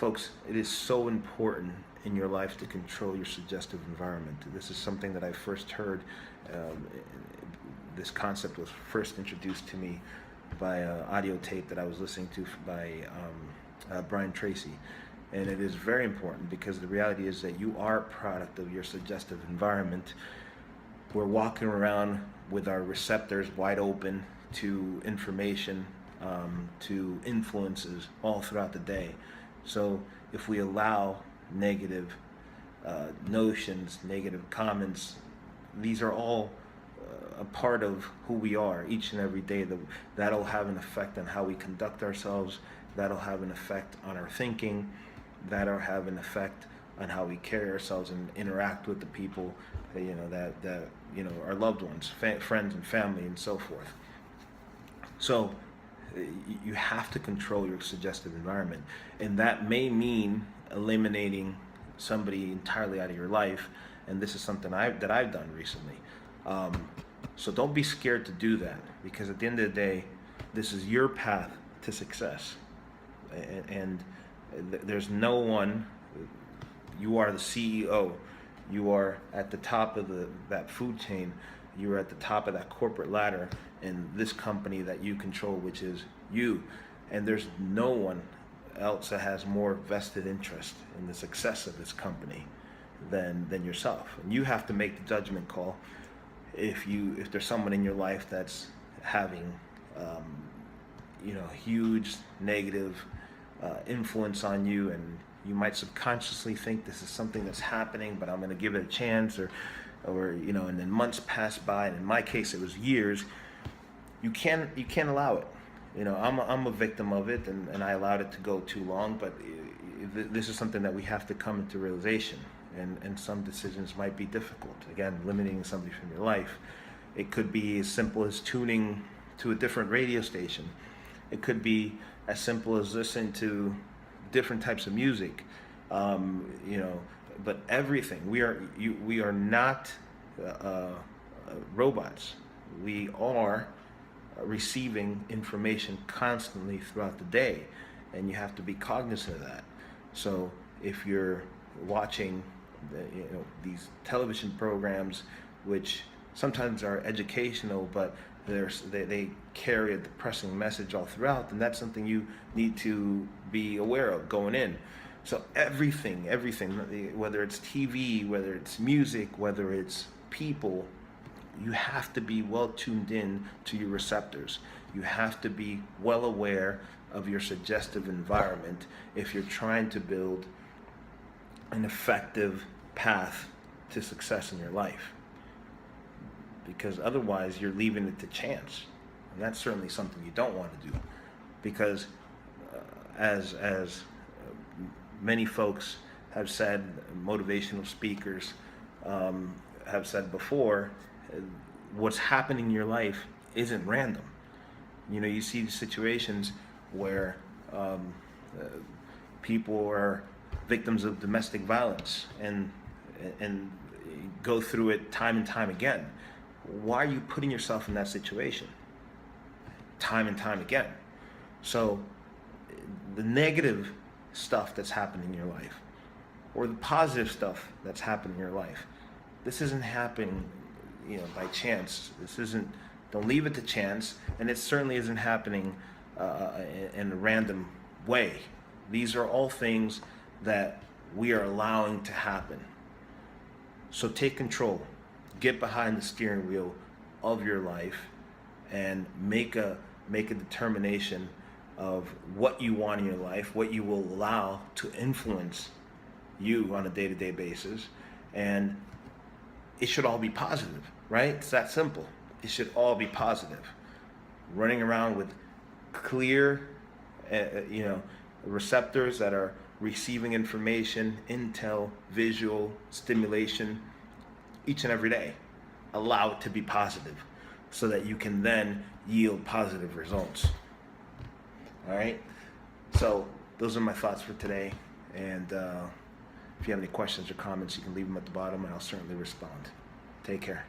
Folks, it is so important in your life to control your suggestive environment. This is something that I first heard. Um, this concept was first introduced to me by an audio tape that I was listening to by Brian Tracy. And it is very important because the reality is that you are a product of your suggestive environment. We're walking around with our receptors wide open to information, to influences all throughout the day. So if we allow negative notions, negative comments, these are all a part of who we are each and every day. That'll have an effect on how we conduct ourselves. That'll have an effect on our thinking. That'll have an effect on how we carry ourselves and interact with the people, that our loved ones, friends and family, and so forth. So you have to control your suggestive environment, and that may mean eliminating somebody entirely out of your life. And this is something that I've done recently. So don't be scared to do that, because at the end of the day, this is your path to success, and there's no one. You are the CEO. You are at the top of that food chain. You are at the top of that corporate ladder in this company that you control, which is you. And there's no one else that has more vested interest in the success of this company than yourself. And you have to make the judgment call. If there's someone in your life that's having huge negative influence on you, and you might subconsciously think this is something that's happening, but I'm going to give it a chance, or and then months pass by, and in my case it was years. You can't allow it. I'm a victim of it, and I allowed it to go too long. But this is something that we have to come into realization, and some decisions might be difficult. Again, limiting somebody from your life. It could be as simple as tuning to a different radio station. It could be as simple as listening to different types of music. But everything. We are not robots. We are receiving information constantly throughout the day, and you have to be cognizant of that. So if you're watching these television programs, which sometimes are educational, but they carry a depressing message all throughout, then that's something you need to be aware of going in. So everything, whether it's TV, whether it's music, whether it's people, you have to be well tuned in to your receptors. You have to be well aware of your suggestive environment if you're trying to build an effective path to success in your life. Because otherwise you're leaving it to chance. And that's certainly something you don't want to do. Because as many folks have said, motivational speakers have said before, what's happening in your life isn't random. You see situations where people are victims of domestic violence and go through it time and time again. Why are you putting yourself in that situation time and time again? So the negative stuff that's happened in your life, or the positive stuff that's happened in your life, this isn't happening by chance. Don't leave it to chance, and it certainly isn't happening in a random way. These are all things that we are allowing to happen. So take control. Get behind the steering wheel of your life and make a determination of what you want in your life, what you will allow to influence you on a day-to-day basis. And it should all be positive, right? It's that simple. It should all be positive. Running around with clear, receptors that are receiving information, intel, visual, stimulation, each and every day. Allow it to be positive so that you can then yield positive results. All right? So those are my thoughts for today. And if you have any questions or comments, you can leave them at the bottom and I'll certainly respond. Take care.